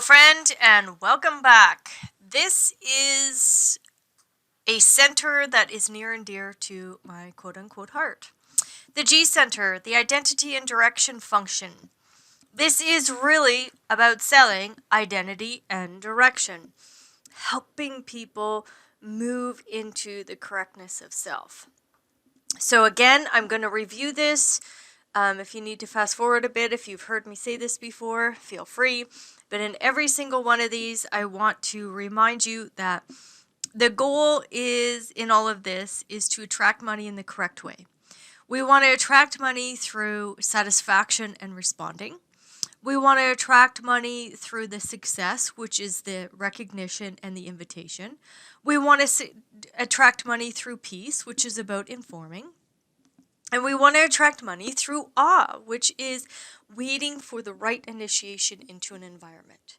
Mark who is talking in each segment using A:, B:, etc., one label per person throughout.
A: friend, and welcome back. This is a center that is near and dear to my quote-unquote heart. The G Center, the identity and direction function. This is really about selling identity and direction, helping people move into the correctness of self. So again, I'm going to review this. If you need to fast forward a bit, if you've heard me say this before, feel free. But in every single one of these, I want to remind you that the goal is, in all of this, is to attract money in the correct way. We want to attract money through satisfaction and responding. We want to attract money through the success, which is the recognition and the invitation. We want to attract money through peace, which is about informing. And we want to attract money through awe, which is waiting for the right initiation into an environment.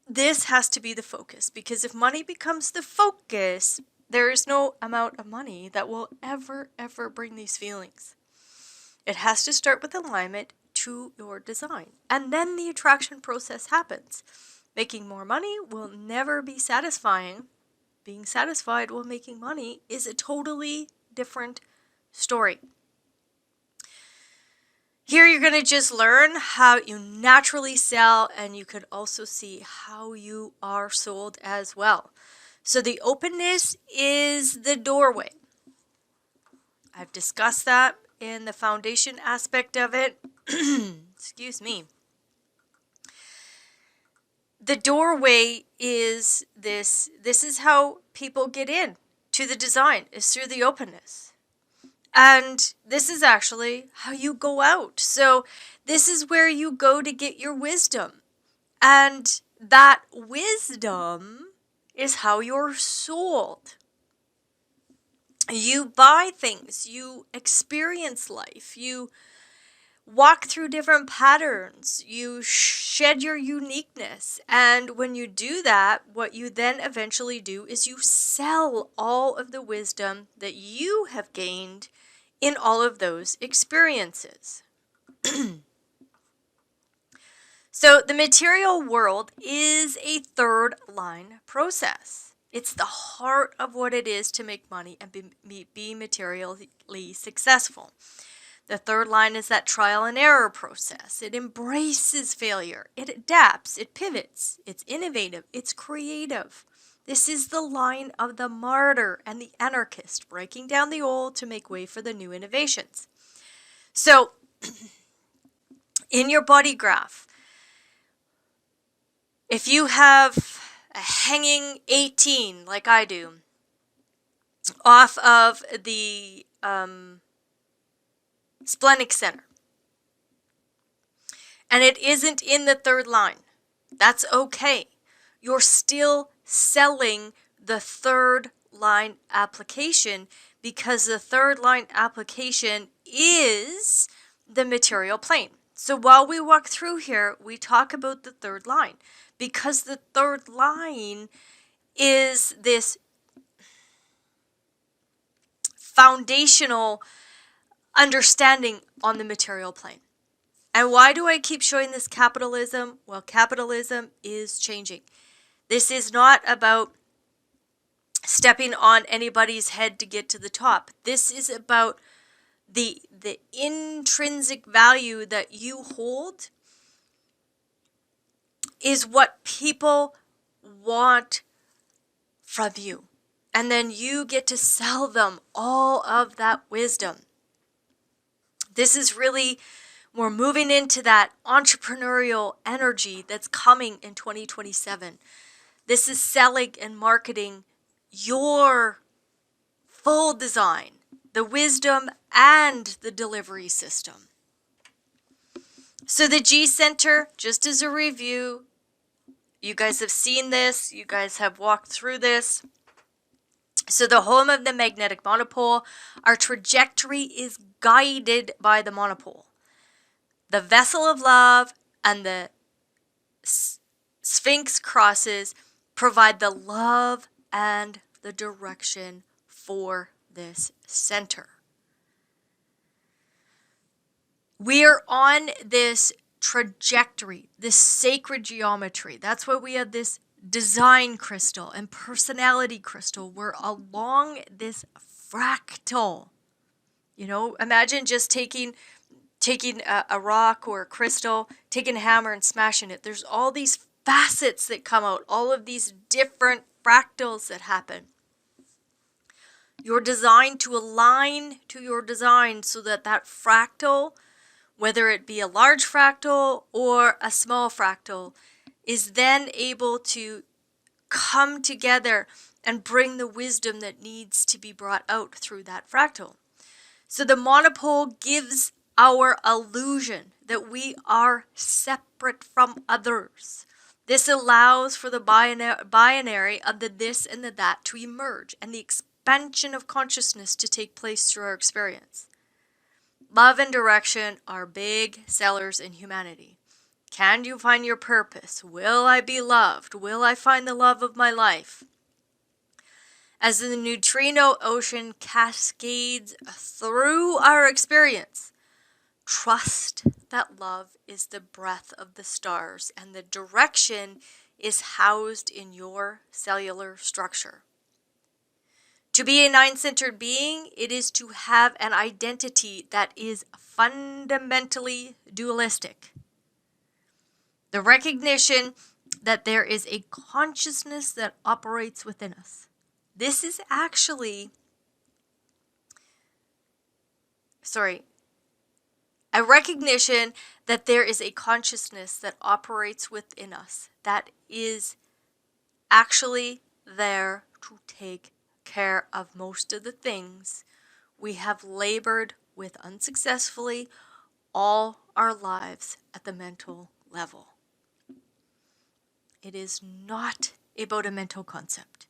A: This has to be the focus, because if money becomes the focus, there is no amount of money that will ever bring these feelings. It has to start with alignment to your design. And then the attraction process happens. Making more money will never be satisfying. Being satisfied while making money is a totally different story. Here you're going to just learn how you naturally sell, and you could also see how you are sold as well. So the openness is the doorway. I've discussed that in the foundation aspect of it. Excuse me. The doorway is this. This is how people get in to the design, is through the openness. And this is actually how you go out. So this is where you go to get your wisdom. And that wisdom is how you're sold. You buy things, you experience life, you walk through different patterns, you shed your uniqueness. And when you do that, what you then eventually do is you sell all of the wisdom that you have gained in all of those experiences. So the material world is a third line process. It's the heart of what it is to make money and be materially successful. The third line is that trial and error process. It embraces failure. It adapts. It pivots. It's innovative. It's creative. This is the line of the martyr and the anarchist, breaking down the old to make way for the new innovations. So, in your body graph, if you have a hanging 18, like I do, off of the splenic center, and it isn't in the third line, that's okay. You're still selling the third line application, because the third line application is the material plane. So while we walk through here, we talk about the third line, because the third line is this foundational understanding on the material plane. And why do I keep showing this capitalism? Well, capitalism is changing. This is not about stepping on anybody's head to get to the top. This is about the intrinsic value that you hold is what people want from you. And then you get to sell them all of that wisdom. This is really, we're moving into that entrepreneurial energy that's coming in 2027. This is selling and marketing your full design, the wisdom and the delivery system. So the G Center, just as a review, you guys have seen this, you guys have walked through this. So the home of the magnetic monopole, our trajectory is guided by the monopole. The vessel of love and the Sphinx crosses provide the love and the direction for this center. We are on this trajectory, this sacred geometry. That's why we have this design crystal and personality crystal. We're along this fractal. You know, imagine just taking a rock or a crystal, taking a hammer and smashing it. There's all these facets that come out, all of these different fractals that happen. You're designed to align to your design so that that fractal, whether it be a large fractal or a small fractal, is then able to come together and bring the wisdom that needs to be brought out through that fractal. So the monopole gives our illusion that we are separate from others. This allows for the binary of the this and the that to emerge and the expansion of consciousness to take place through our experience. Love and direction are big sellers in humanity. Can you find your purpose? Will I be loved? Will I find the love of my life? As the neutrino ocean cascades through our experience, trust that love is the breath of the stars and the direction is housed in your cellular structure. To be a nine-centered being, it is to have an identity that is fundamentally dualistic. The recognition that there is a consciousness that operates within us. This is actually, a recognition that there is a consciousness that operates within us that is actually there to take care of most of the things we have labored with unsuccessfully all our lives at the mental level. It is not about a mental concept.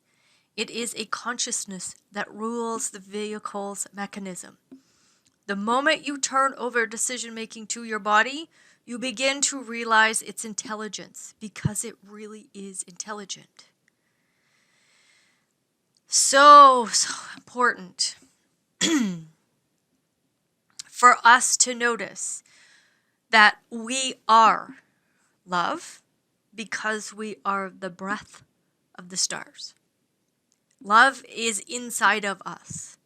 A: It is a consciousness that rules the vehicle's mechanism. The moment you turn over decision-making to your body, you begin to realize its intelligence because it really is intelligent. So important for us to notice that we are love because we are the breath of the stars. Love is inside of us.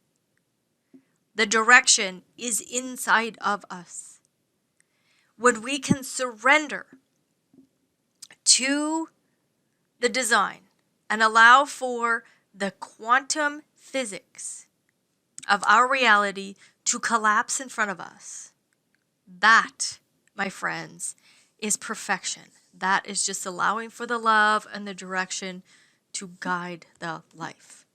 A: The direction is inside of us. When we can surrender to the design and allow for the quantum physics of our reality to collapse in front of us, that, my friends, is perfection. That is just allowing for the love and the direction to guide the life.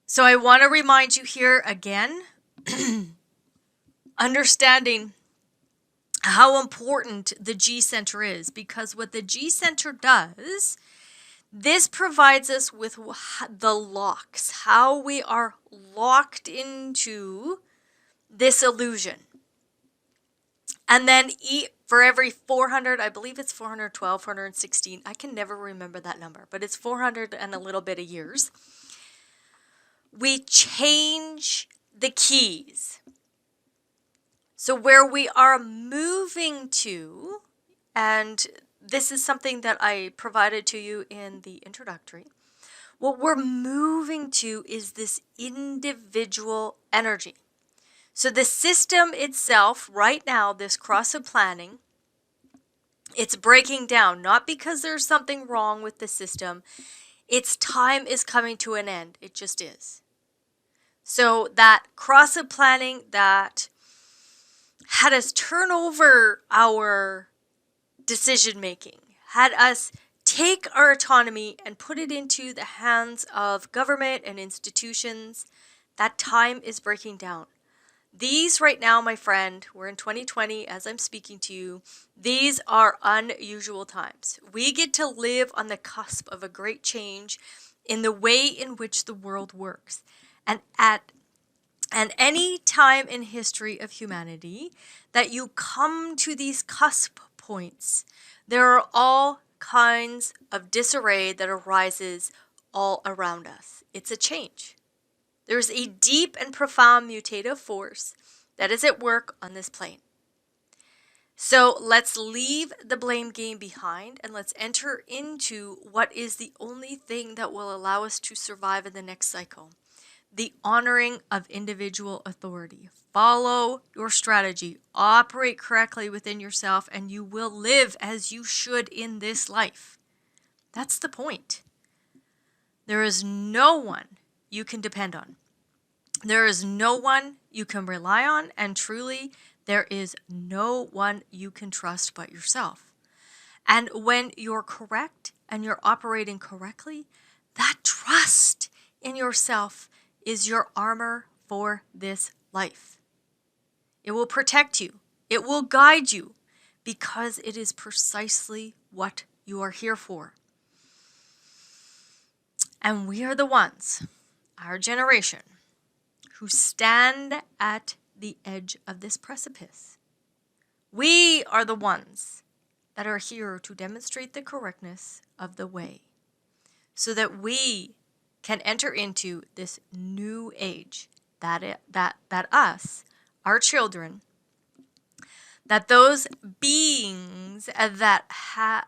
A: So I want to remind you here again, understanding how important the G center is, because what the G center does, this provides us with the locks, how we are locked into this illusion. And then for every 400, I believe it's 412, 416, I can never remember that number, but it's 400 and a little bit of years, we change the keys. So where we are moving to, and this is something that I provided to you in the introductory, what we're moving to is this individual energy. So the system itself, right now, this cross of planning, it's breaking down, not because there's something wrong with the system. Its time is coming to an end. It just is. So that cross of planning that had us turn over our decision making, had us take our autonomy and put it into the hands of government and institutions, that time is breaking down. These right now, my friend, we're in 2020 as I'm speaking to you, these are unusual times. We get to live on the cusp of a great change in the way in which the world works. And at any time in history of humanity that you come to these cusp points, there are all kinds of disarray that arises all around us. It's a change. There's a deep and profound mutative force that is at work on this plane. So let's leave the blame game behind and let's enter into what is the only thing that will allow us to survive in the next cycle. The honoring of individual authority. Follow your strategy. Operate correctly within yourself and you will live as you should in this life. That's the point. There is no one you can depend on. There is no one you can rely on, and truly, there is no one you can trust but yourself. And when you're correct and you're operating correctly, that trust in yourself is your armor for this life. It will protect you. It will guide you because it is precisely what you are here for. And we are the ones, our generation, who stand at the edge of this precipice. We are the ones that are here to demonstrate the correctness of the way so that we can enter into this new age that us, our children, that those beings that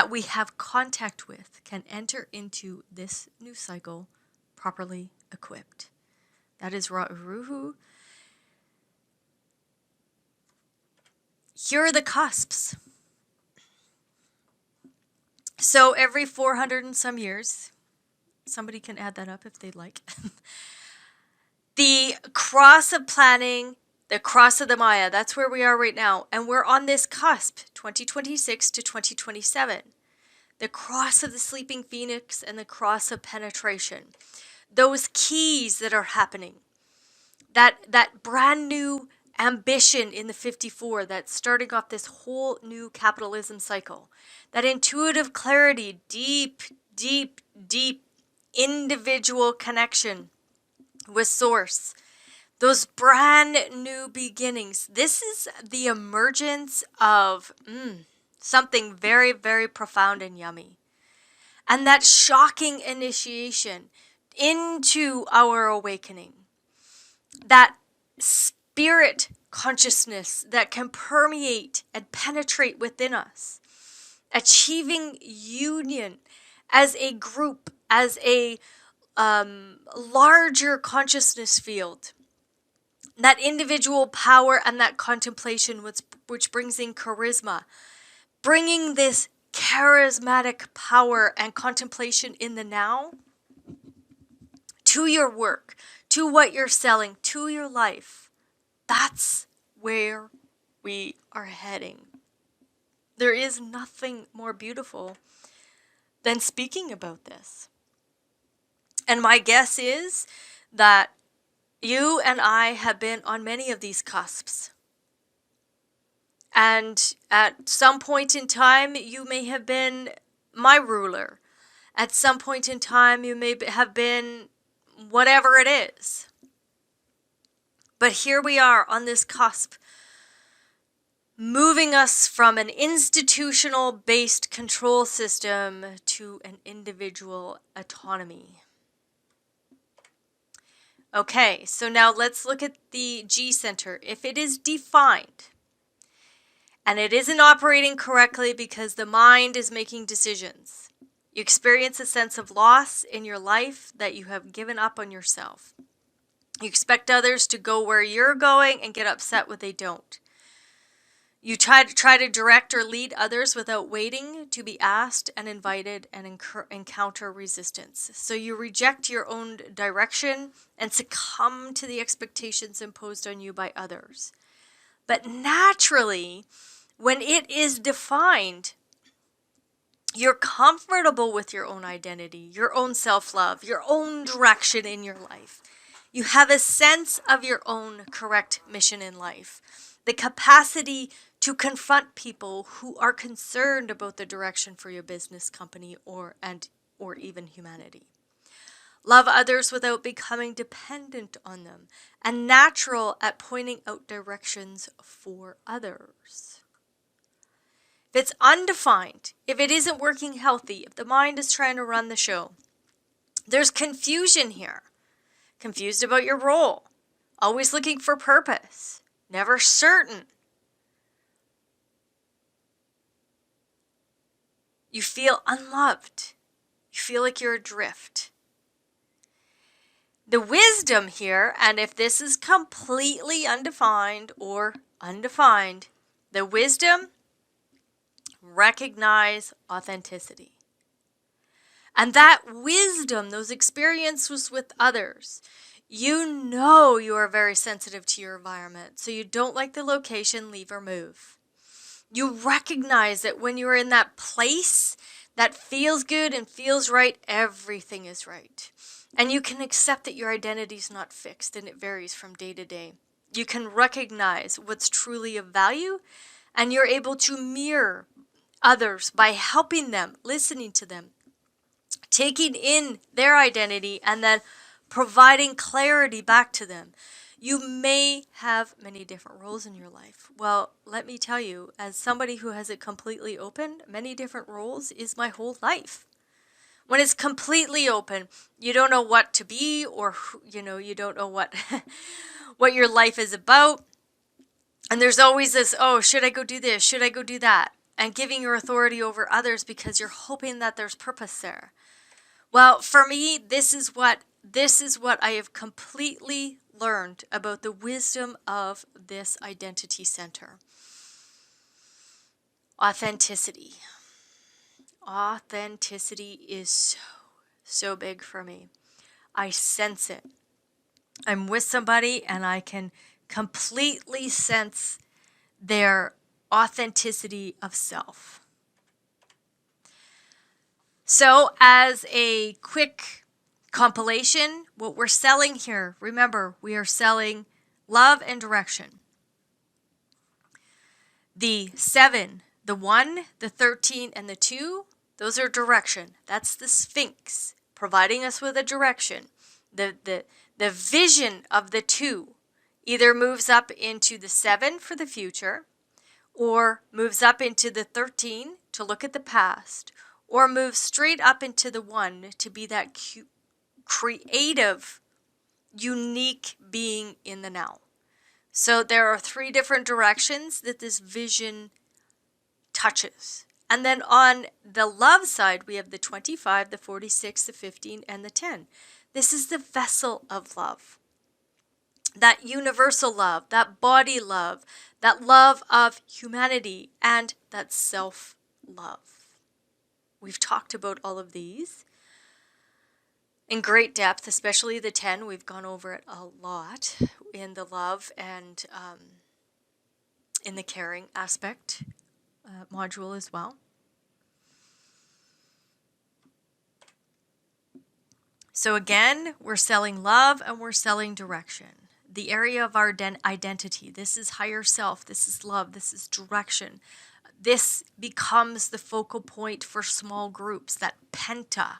A: we have contact with can enter into this new cycle properly equipped. That is Ra'uruhu. Here are the cusps. So every 400 and some years, somebody can add that up if they'd like, the cross of planning, the cross of the Maya, that's where we are right now. And we're on this cusp, 2026 to 2027. The cross of the sleeping phoenix and the cross of penetration. Those keys that are happening. That brand new ambition in the 54 that's starting off this whole new capitalism cycle. That intuitive clarity, deep, deep, deep individual connection with source. Those brand new beginnings. This is the emergence of something very, very profound and yummy. And that shocking initiation into our awakening. That spirit consciousness that can permeate and penetrate within us. Achieving union as a group, as a larger consciousness field. That individual power and that contemplation which brings in charisma. Bringing this charismatic power and contemplation in the now to your work, to what you're selling, to your life. That's where we are heading. There is nothing more beautiful than speaking about this. And my guess is that you and I have been on many of these cusps. And at some point in time, you may have been my ruler. At some point in time, you may have been whatever it is. But here we are on this cusp, moving us from an institutional-based control system to an individual autonomy. Okay, so now let's look at the G center. If it is defined, and it isn't operating correctly because the mind is making decisions, you experience a sense of loss in your life that you have given up on yourself. You expect others to go where you're going and get upset when they don't. You try to direct or lead others without waiting to be asked and invited and encounter resistance. So you reject your own direction and succumb to the expectations imposed on you by others. But naturally, when it is defined, you're comfortable with your own identity, your own self-love, your own direction in your life. You have a sense of your own correct mission in life. The capacity to confront people who are concerned about the direction for your business, company, or even humanity. Love others without becoming dependent on them, and natural at pointing out directions for others. If it's undefined, if it isn't working healthy, if the mind is trying to run the show, there's confusion here. Confused about your role, always looking for purpose, never certain, You feel unloved. You feel like you're adrift. The wisdom here, and if this is completely undefined or undefined, the wisdom, recognize authenticity. And that wisdom, those experiences with others, you know you are very sensitive to your environment. So you don't like the location, leave or move. You recognize that when you're in that place that feels good and feels right, everything is right. And you can accept that your identity is not fixed and it varies from day to day. You can recognize what's truly of value, and you're able to mirror others by helping them, listening to them, taking in their identity, and then providing clarity back to them. You may have many different roles in your life. Well, let me tell you, as somebody who has it completely open, many different roles is my whole life. When it's completely open, you don't know what to be, or you don't know what what your life is about. And there's always this, oh, should I go do this? Should I go do that? And giving your authority over others because you're hoping that there's purpose there. Well, for me, this is what I have completely learned about the wisdom of this identity center. Authenticity. Authenticity is so big for me. I sense it. I'm with somebody and I can completely sense their authenticity of self. So as a quick compilation, what we're selling here, remember, we are selling love and direction. The 7, the 1, the 13, and the 2, those are direction. That's the Sphinx, providing us with a direction. The vision of the 2 either moves up into the 7 for the future, or moves up into the 13 to look at the past, or moves straight up into the 1 to be that creative, unique being in the now. So there are 3 different directions that this vision touches. And then on the love side, we have the 25, the 46, the 15, and the 10. This is the vessel of love. That universal love, that body love, that love of humanity, and that self-love. We've talked about all of these in great depth, especially the 10. We've gone over it a lot in the love and in the caring aspect module as well. So again, we're selling love and we're selling direction. The area of our identity. This is higher self. This is love. This is direction. This becomes the focal point for small groups, that penta,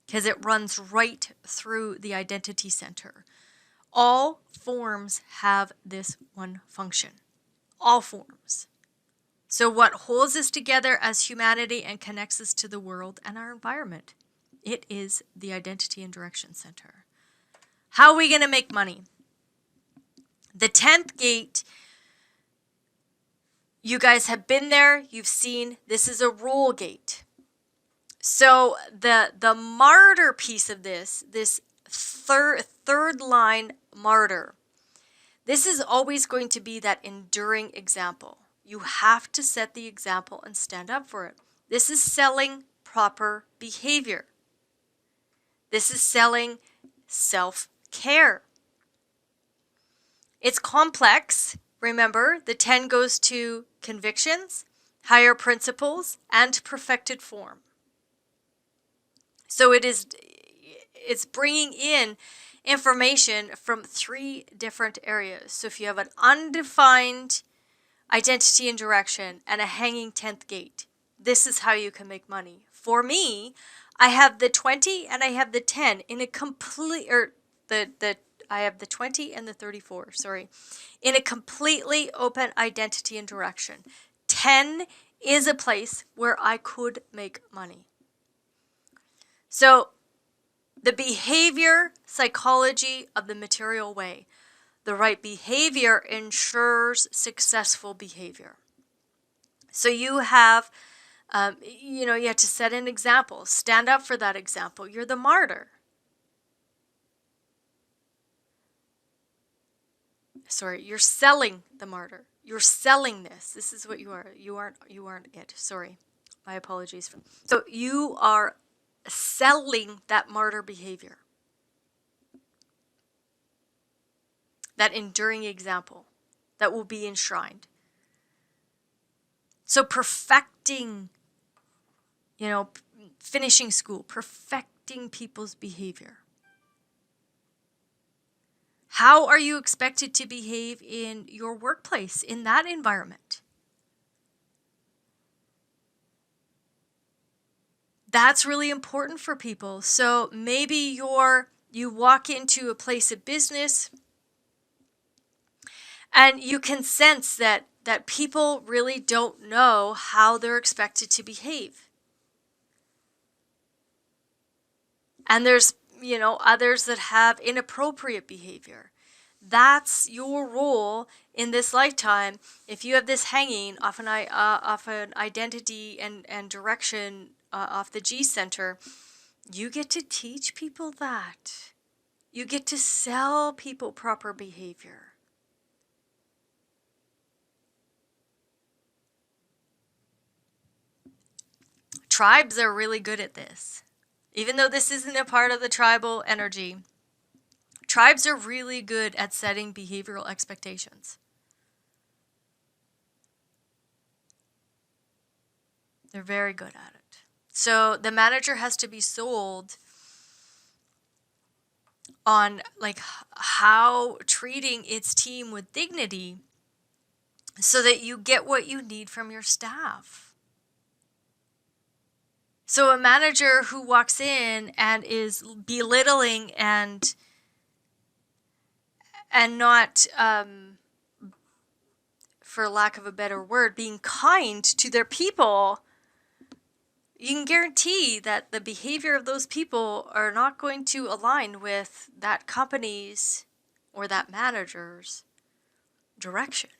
A: because it runs right through the identity center. All forms have this one function. All forms. So what holds us together as humanity and connects us to the world and our environment? It is the identity and direction center. How are we going to make money? The 10th gate, you guys have been there, you've seen, this is a rule gate. So the martyr piece of this third line martyr, this is always going to be that enduring example. You have to set the example and stand up for it. This is selling proper behavior. This is selling self-care. It's complex. Remember, the 10 goes to convictions, higher principles, and perfected form. So it's bringing in information from 3 different areas. So if you have an undefined identity and direction and a hanging 10th gate, this is how you can make money. For me, I have the 20 and I have the 10 in a complete, or I have the 20 and the 34, in a completely open identity and direction. 10 is a place where I could make money. So the behavior psychology of the material way. The right behavior ensures successful behavior. So you have You have to set an example, stand up for that example. You're the martyr. Sorry, you're selling the martyr. You're selling this. This is what you are. You aren't it. Sorry. My apologies. So you are selling that martyr behavior. That enduring example that will be enshrined. So perfecting, finishing school, perfecting people's behavior. How are you expected to behave in your workplace, in that environment? That's really important for people. So maybe you walk into a place of business and you can sense that people really don't know how they're expected to behave. And there's, others that have inappropriate behavior. That's your role in this lifetime. If you have this hanging off an identity and direction off the G center, you get to teach people that. You get to sell people proper behavior. Tribes are really good at this. Even though this isn't a part of the tribal energy, tribes are really good at setting behavioral expectations. They're very good at it. So the manager has to be sold on how treating its team with dignity so that you get what you need from your staff. So a manager who walks in and is belittling and not, for lack of a better word, being kind to their people, you can guarantee that the behavior of those people are not going to align with that company's or that manager's direction.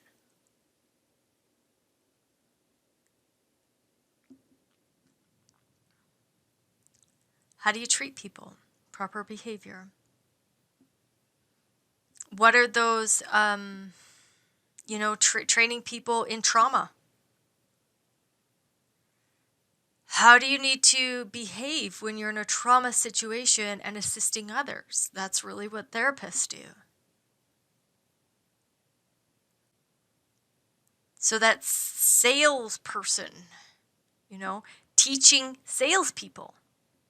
A: How do you treat people? Proper behavior. What are those, training people in trauma? How do you need to behave when you're in a trauma situation and assisting others? That's really what therapists do. So that salesperson, teaching salespeople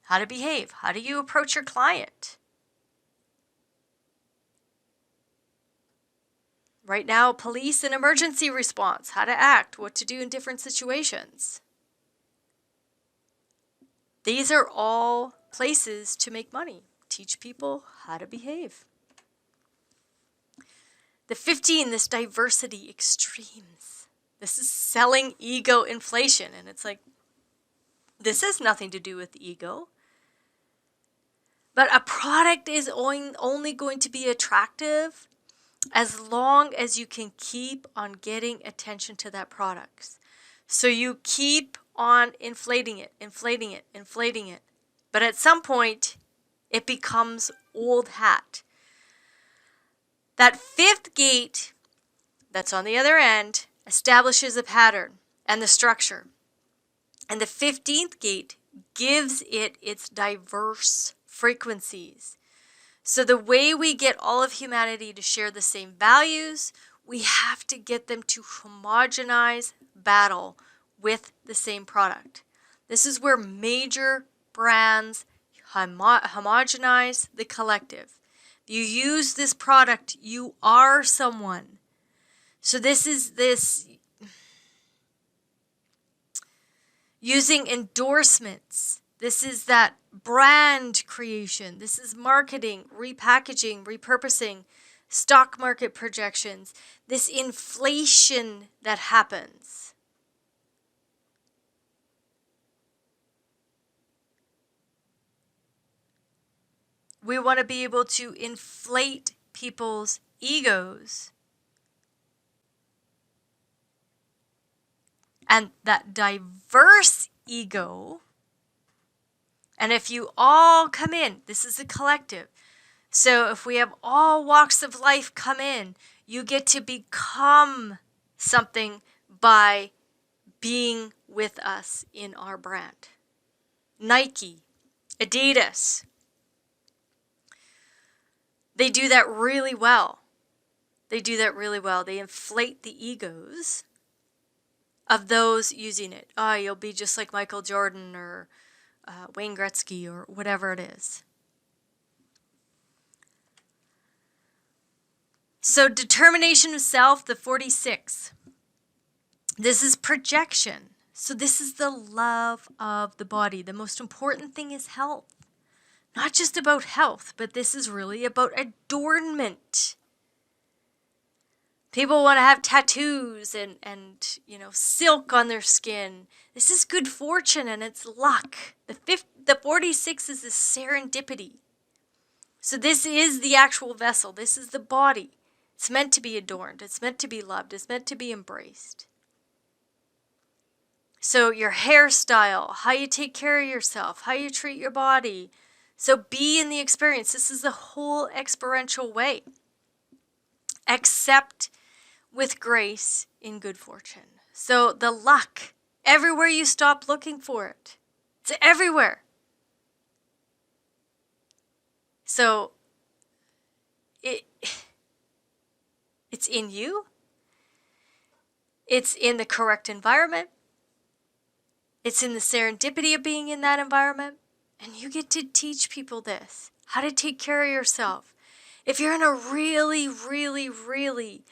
A: how to behave. How do you approach your client? Right now, police and emergency response, how to act, what to do in different situations. These are all places to make money. Teach people how to behave. The 15, this diversity extremes. This is selling ego inflation. And it's like, this has nothing to do with the ego. But a product is only going to be attractive as long as you can keep on getting attention to that product. So you keep on inflating it. But at some point, it becomes old hat. That fifth gate that's on the other end establishes a pattern and the structure. And the 15th gate gives it its diverse frequencies. So the way we get all of humanity to share the same values, we have to get them to homogenize battle with the same product. This is where major brands homogenize the collective. If you use this product, you are someone. So this is using endorsements. This is that brand creation. This is marketing, repackaging, repurposing, stock market projections. This inflation that happens. We want to be able to inflate people's egos And that diverse ego, and if you all come in, this is a collective. So if we have all walks of life come in, you get to become something by being with us in our brand. Nike, Adidas, they do that really well. They do that really well. They inflate the egos of those using it. Oh, you'll be just like Michael Jordan or Wayne Gretzky or whatever it is. So determination of self, the 46. This is projection. So this is the love of the body. The most important thing is health. Not just about health, but this is really about adornment. People want to have tattoos and silk on their skin. This is good fortune and it's luck. The 46 is the serendipity. So this is the actual vessel. This is the body. It's meant to be adorned. It's meant to be loved. It's meant to be embraced. So your hairstyle, how you take care of yourself, how you treat your body. So be in the experience. This is the whole experiential way. Accept with grace in good fortune. So the luck, everywhere you stop looking for it. It's everywhere. So it's in you. It's in the correct environment. It's in the serendipity of being in that environment. And you get to teach people this, how to take care of yourself. If you're in a really, really, really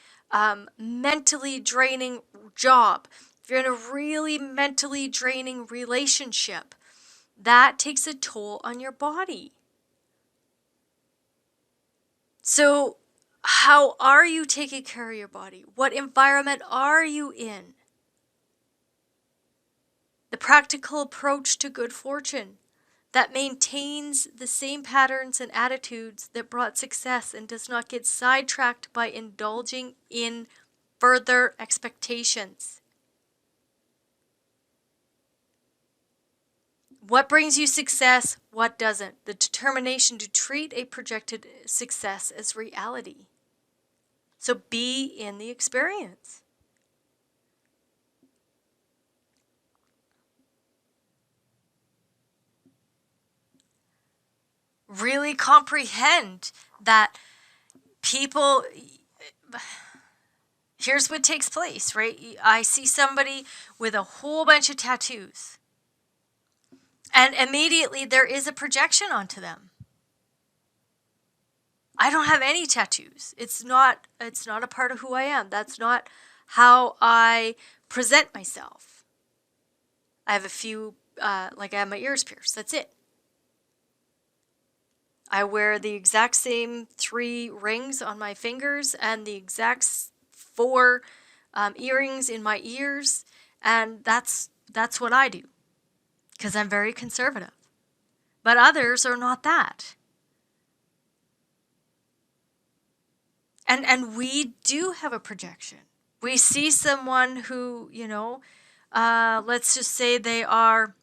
A: mentally draining job, if you're in a really mentally draining relationship, that takes a toll on your body. So how are you taking care of your body? What environment are you in? The practical approach to good fortune that maintains the same patterns and attitudes that brought success and does not get sidetracked by indulging in further expectations. What brings you success? What doesn't? The determination to treat a projected success as reality. So be in the experience. Really comprehend that people, here's what takes place, right? I see somebody with a whole bunch of tattoos, and immediately there is a projection onto them. I don't have any tattoos. It's not a part of who I am. That's not how I present myself. I have a few, I have my ears pierced. That's it. I wear the exact same 3 rings on my fingers and the exact 4 earrings in my ears, and that's what I do, because I'm very conservative. But others are not that. And we do have a projection. We see someone who, let's just say they are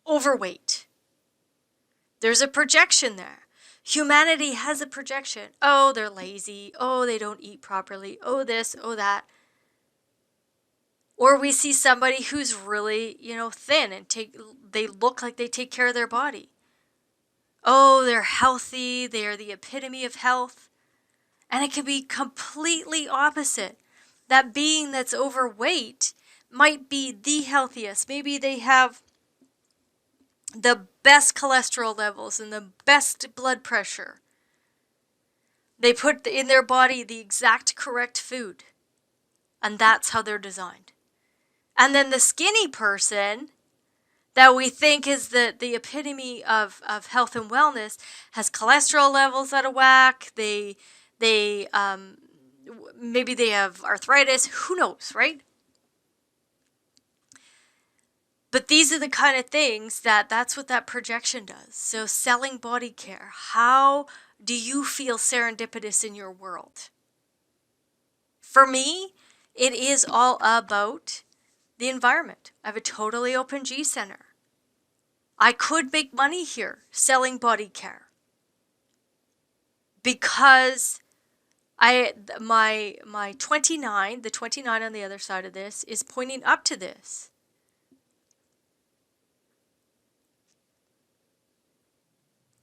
A: overweight. There's a projection there. Humanity has a projection. Oh, they're lazy. Oh, they don't eat properly. Oh, this, oh, that. Or we see somebody who's really, thin and they look like they take care of their body. Oh, they're healthy. They are the epitome of health. And it can be completely opposite. That being that's overweight might be the healthiest. Maybe they have the best cholesterol levels and the best blood pressure. They put in their body the exact correct food. And that's how they're designed. And then the skinny person that we think is the epitome of health and wellness has cholesterol levels out of whack. They maybe they have arthritis. Who knows, right? But these are the kind of things that's what that projection does. So selling body care. How do you feel serendipitous in your world? For me, It is all about the environment. I have a totally open G center. I could make money here selling body care because my 29, the 29 on the other side of this is pointing up to this.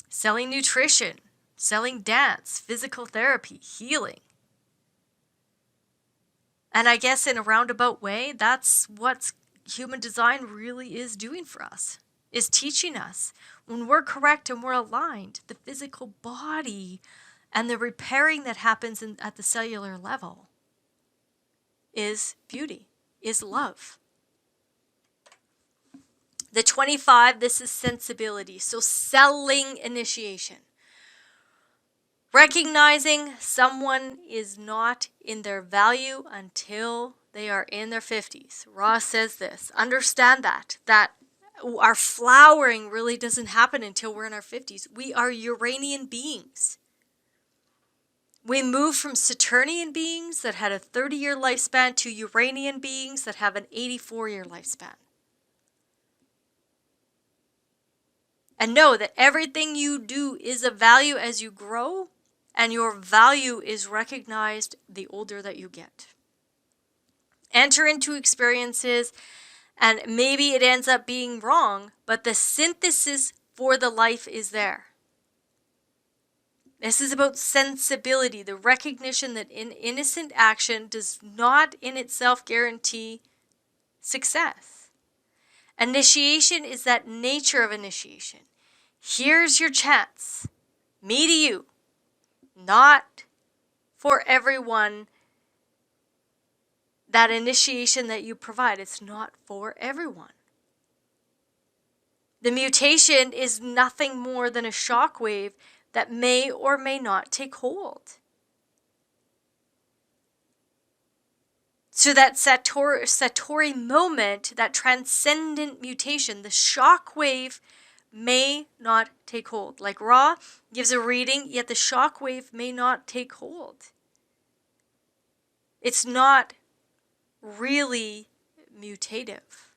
A: Selling nutrition, selling dance, physical therapy, healing. And I guess in a roundabout way, that's what human design really is doing for us, is teaching us when we're correct and we're aligned, the physical body and the repairing that happens at the cellular level is beauty, is love. The 25, this is sensibility. So selling initiation. Recognizing someone is not in their value until they are in their 50s. Ross says this. Understand that our flowering really doesn't happen until we're in our 50s. We are Uranian beings. We move from Saturnian beings that had a 30-year lifespan to Uranian beings that have an 84-year lifespan. And know that everything you do is of value as you grow, and your value is recognized the older that you get. Enter into experiences, and maybe it ends up being wrong, but the synthesis for the life is there. This is about sensibility, the recognition that innocent action does not in itself guarantee success. Initiation is that nature of initiation. Here's your chance. Me to you. Not for everyone. That initiation that you provide, it's not for everyone. The mutation is nothing more than a shock wave that may or may not take hold. So that Satori moment, that transcendent mutation, the shock wave may not take hold. Like Ra gives a reading, yet the shock wave may not take hold. It's not really mutative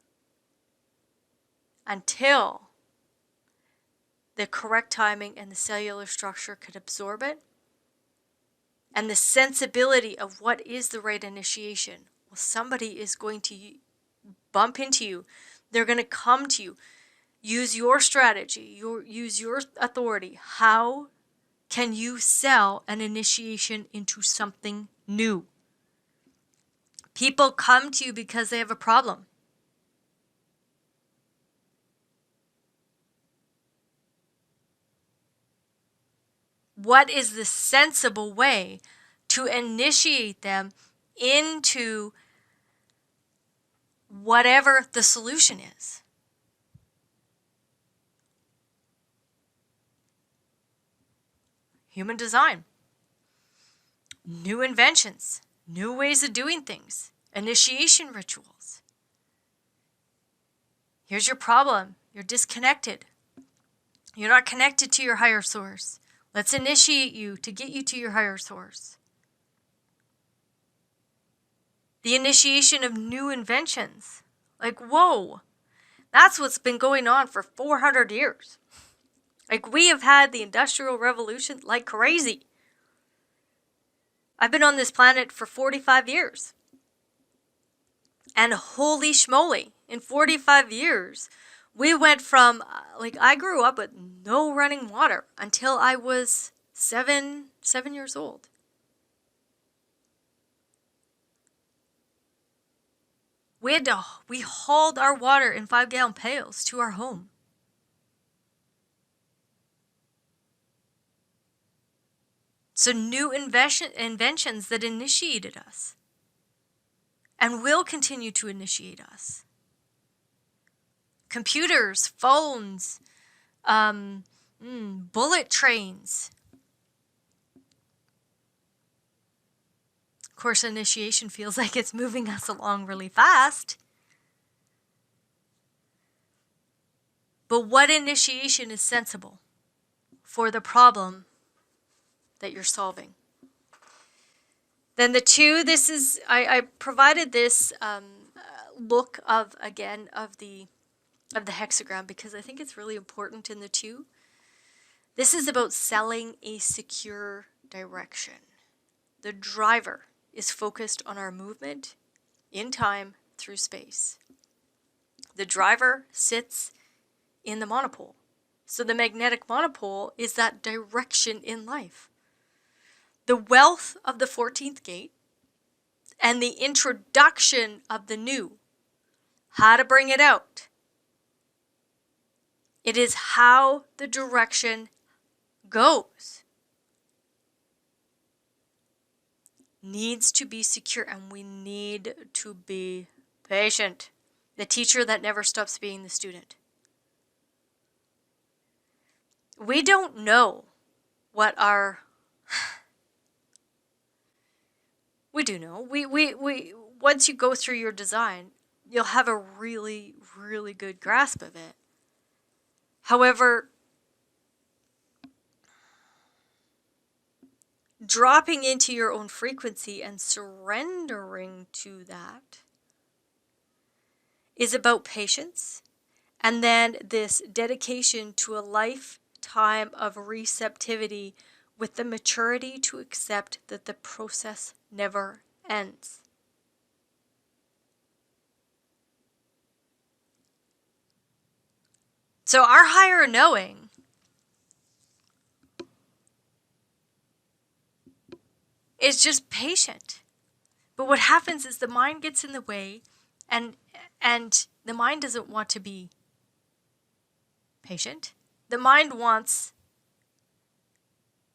A: until the correct timing and the cellular structure could absorb it, and the sensibility of what is the right initiation. Well, somebody is going to bump into you. They're going to come to you. Use your strategy. Use your authority. How can you sell an initiation into something new? People come to you because they have a problem. What is the sensible way to initiate them into whatever the solution is? Human design. New inventions. New ways of doing things. Initiation rituals. Here's your problem. You're disconnected. You're not connected to your higher source. Let's initiate you to get you to your higher source. The initiation of new inventions. Like, whoa, that's what's been going on for 400 years. Like, we have had the Industrial Revolution like crazy. I've been on this planet for 45 years. And holy schmoly, in 45 years, we went from, I grew up with no running water until I was seven years old. We hauled our water in 5-gallon pails to our home. So new inventions that initiated us and will continue to initiate us. Computers, phones, bullet trains. Of course, initiation feels like it's moving us along really fast. But what initiation is sensible for the problem that you're solving? Then the 2, this is, I provided this look of, again, of the hexagram because I think it's really important in the 2. This is about selling a secure direction. The driver is focused on our movement in time through space. The driver sits in the monopole. So the magnetic monopole is that direction in life. The wealth of the 14th gate and the introduction of the new, how to bring it out. It is how the direction goes. Needs to be secure, and we need to be patient. The teacher that never stops being the student. We don't know what our... We do know. We once you go through your design, you'll have a really, really good grasp of it. However, dropping into your own frequency and surrendering to that is about patience, and then this dedication to a lifetime of receptivity with the maturity to accept that the process never ends. So our higher knowing is just patient. But what happens is the mind gets in the way, and the mind doesn't want to be patient. The mind wants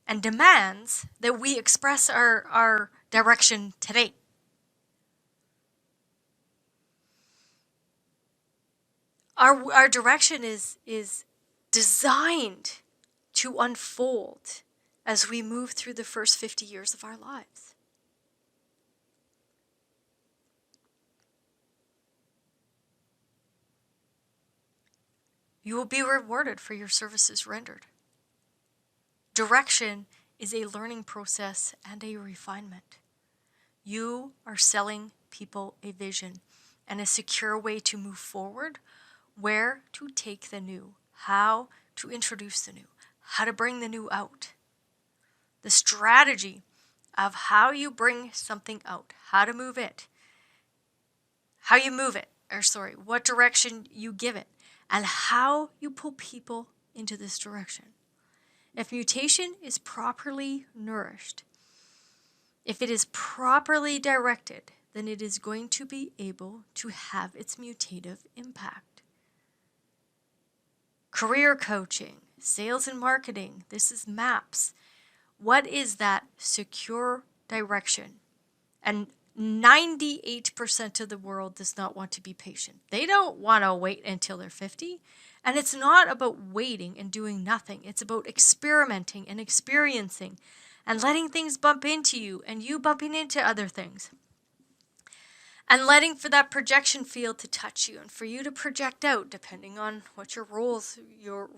A: and demands that we express our direction today. Our direction is designed to unfold as we move through the first 50 years of our lives. You will be rewarded for your services rendered. Direction is a learning process and a refinement. You are selling people a vision and a secure way to move forward, where to take the new, how to introduce the new, how to bring the new out. The strategy of how you bring something out, how to move it, how you move it, what direction you give it, and how you pull people into this direction. If mutation is properly nourished, if it is properly directed, then it is going to be able to have its mutative impact. Career coaching, sales and marketing, this is MAPS. What is that secure direction? And 98% of the world does not want to be patient. They don't want to wait until they're 50. And it's not about waiting and doing nothing. It's about experimenting and experiencing and letting things bump into you and you bumping into other things. And letting for that projection field to touch you and for you to project out depending on what your roles, your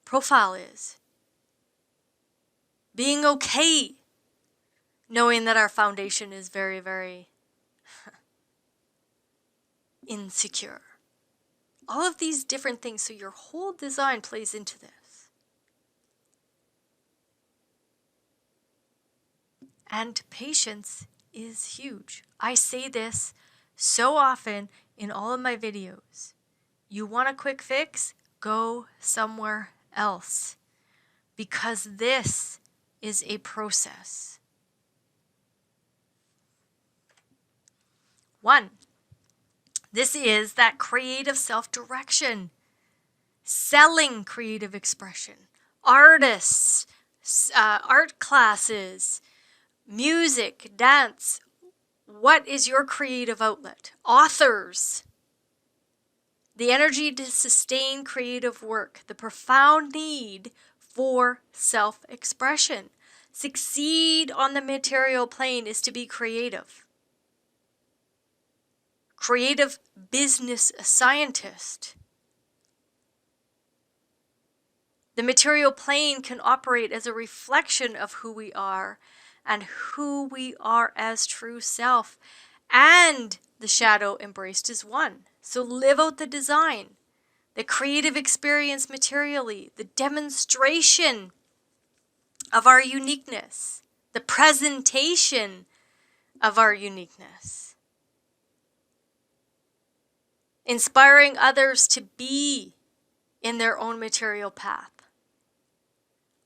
A: profile is. Being okay knowing that our foundation is very, very insecure. All of these different things, so your whole design plays into this. And patience is huge. I say this so often in all of my videos. You want a quick fix? Go somewhere else. Because this is a process. 1. This is that creative self-direction, selling creative expression, artists, art classes, music, dance. What is your creative outlet? Authors. The energy to sustain creative work, the profound need for self-expression. Succeed on the material plane is to be creative. Creative business scientist. The material plane can operate as a reflection of who we are, and who we are as true self, and the shadow embraced as one. So live out the design, the creative experience materially, the demonstration of our uniqueness, the presentation of our uniqueness, inspiring others to be in their own material path.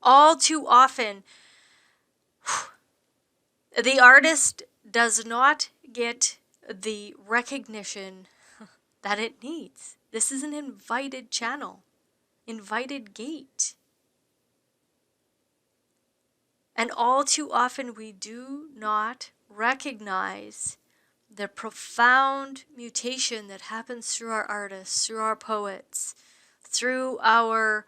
A: All too often, the artist does not get the recognition that it needs. This is an invited channel, invited gate. And all too often we do not recognize the profound mutation that happens through our artists, through our poets, through our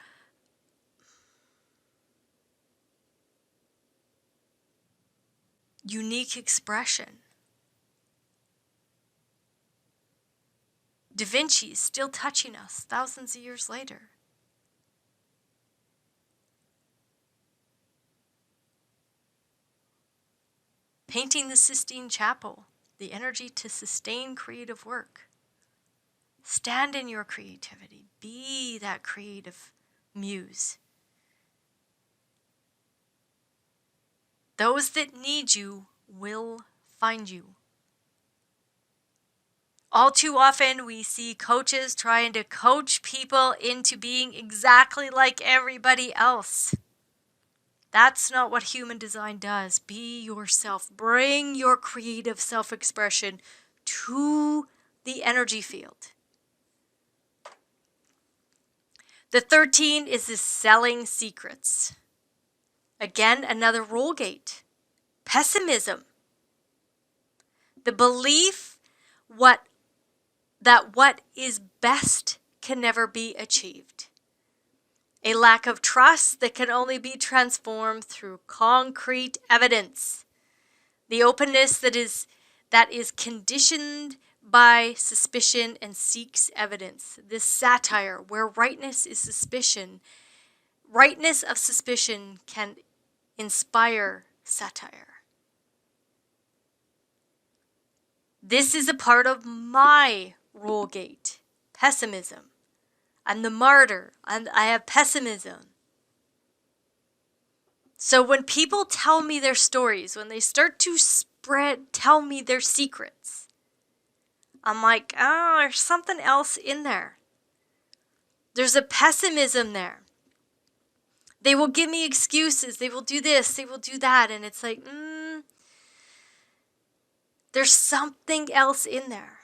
A: unique expression. Da Vinci is still touching us thousands of years later. Painting the Sistine Chapel, the energy to sustain creative work. Stand in your creativity. Be that creative muse. Those that need you will find you. All too often we see coaches trying to coach people into being exactly like everybody else. That's not what human design does. Be yourself. Bring your creative self-expression to the energy field. The 13 is the selling secrets. Again, another role gate. Pessimism. The belief that what is best can never be achieved. A lack of trust that can only be transformed through concrete evidence. The openness that is conditioned by suspicion and seeks evidence. This satire where rightness is suspicion. Rightness of suspicion can inspire satire. This is a part of my role gate. Pessimism. I'm the martyr. I have pessimism. So when people tell me their stories, when they start to tell me their secrets, I'm like, oh, there's something else in there. There's a pessimism there. They will give me excuses. They will do this. They will do that. And it's like, there's something else in there.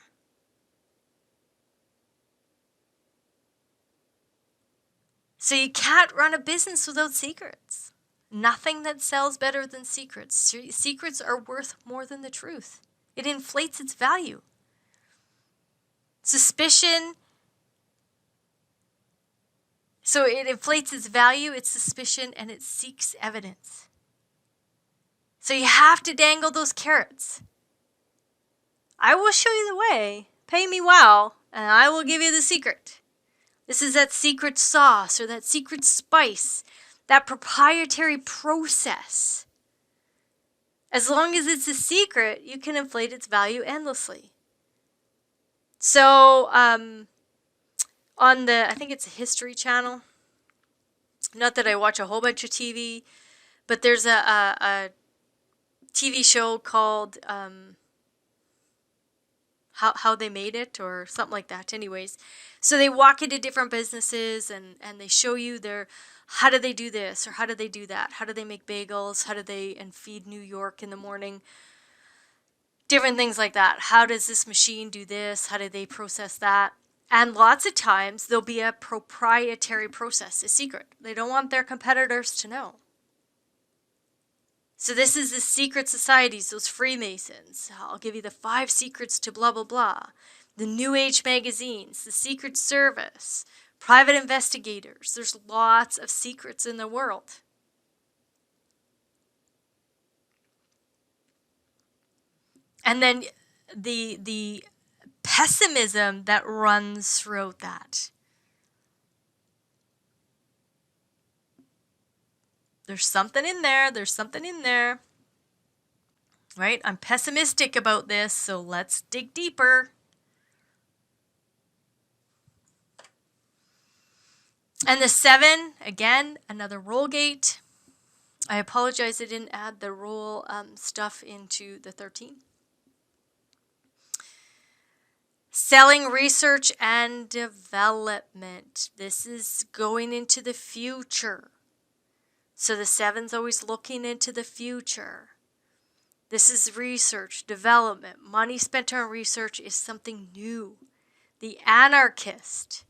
A: So you can't run a business without secrets. Nothing that sells better than secrets. Secrets are worth more than the truth. It inflates its value. Suspicion. So it inflates its value, its suspicion, and it seeks evidence. So you have to dangle those carrots. I will show you the way. Pay me well, and I will give you the secret. This is that secret sauce or that secret spice, that proprietary process. As long as it's a secret, you can inflate its value endlessly. So, on I think it's a History Channel. Not that I watch a whole bunch of TV, but there's a TV show called How They Made It or something like that. Anyways, so they walk into different businesses and they show you how do they do this or how do they do that? How do they make bagels? How do they feed New York in the morning? Different things like that. How does this machine do this? How do they process that? And lots of times there'll be a proprietary process, a secret. They don't want their competitors to know. So this is the secret societies, those Freemasons. I'll give you the 5 secrets to blah, blah, blah. The New Age magazines, the Secret Service, private investigators. There's lots of secrets in the world. And then the pessimism that runs throughout that. There's something in there. There's something in there. right? I'm pessimistic about this, so let's dig deeper. And the 7, again, another roll gate. I apologize I didn't add the roll stuff into the 13. Selling, research, and development. This is going into the future. So the 7's always looking into the future. This is research, development. Money spent on research is something new. The anarchist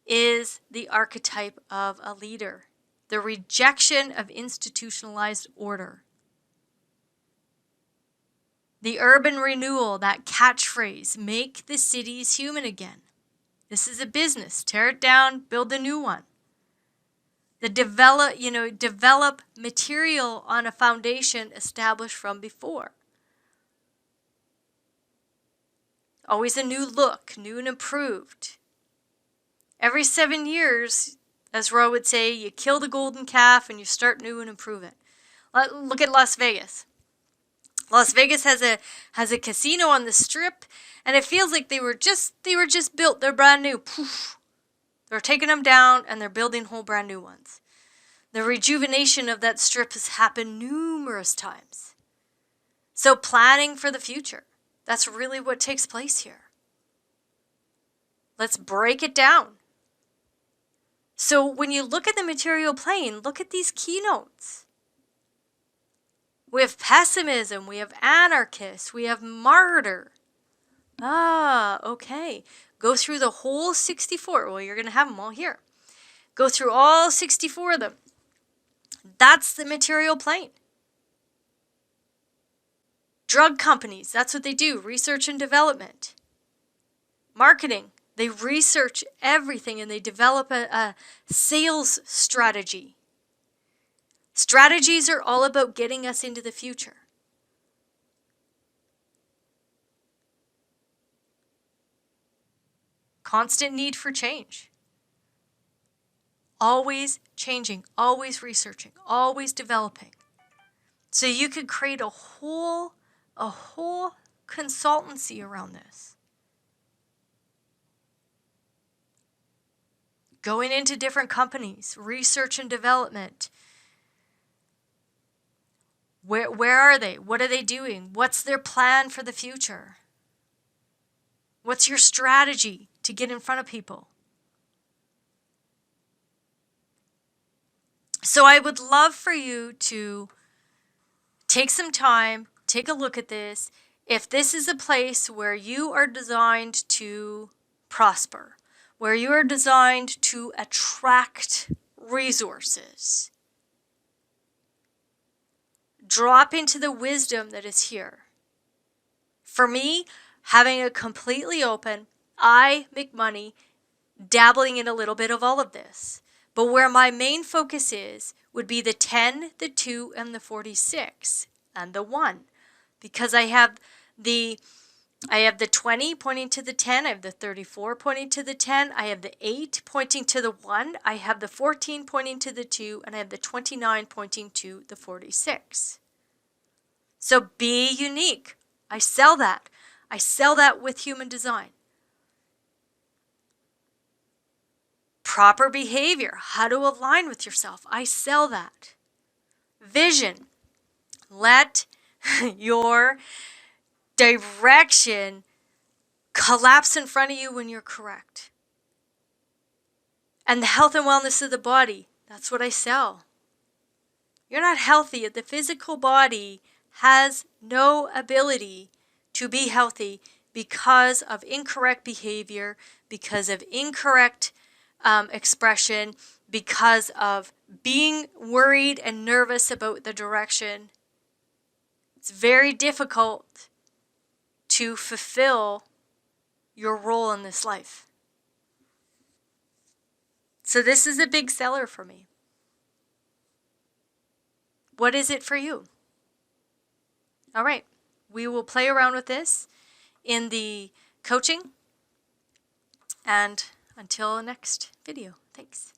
A: is the archetype of a leader. The rejection of institutionalized order. The urban renewal, that catchphrase, make the cities human again. This is a business. Tear it down, build a new one. The develop material on a foundation established from before. Always a new look, new and improved. Every 7 years, as Roe would say, you kill the golden calf and you start new and improve it. Look at Las Vegas. Las Vegas has a casino on the strip, and it feels like they were just built. They're brand new. Poof. They're taking them down and they're building whole brand new ones. The rejuvenation of that strip has happened numerous times. So planning for the future, that's really what takes place here. Let's break it down. So when you look at the material plane, look at these keynotes. We have pessimism, we have anarchist, we have martyr. Okay. Go through the whole 64. Well, you're going to have them all here. Go through all 64 of them. That's the material plane. Drug companies, that's what they do. Research and development. Marketing, they research everything and they develop a sales strategy. Strategies are all about getting us into the future. Constant need for change. Always changing, always researching, always developing. So you could create a whole consultancy around this. Going into different companies, research and development. Where are they? What are they doing? What's their plan for the future? What's your strategy to get in front of people? So I would love for you to take some time, take a look at this. If this is a place where you are designed to prosper, where you are designed to attract resources, drop into the wisdom that is here. For me, having a completely open, I make money, dabbling in a little bit of all of this. But where my main focus is would be the 10, the 2, and the 46, and the 1. Because I have the 20 pointing to the 10, I have the 34 pointing to the 10, I have the 8 pointing to the 1, I have the 14 pointing to the 2, and I have the 29 pointing to the 46. So be unique. I sell that. I sell that with human design. Proper behavior, how to align with yourself. I sell that. Vision. Let your direction collapse in front of you when you're correct. And the health and wellness of the body, that's what I sell. You're not healthy. The physical body has no ability to be healthy because of incorrect behavior, because of incorrect expression, because of being worried and nervous about the direction. It's very difficult to fulfill your role in this life. So this is a big seller for me. What is it for you? All right, we will play around with this in the coaching, and until next video, thanks.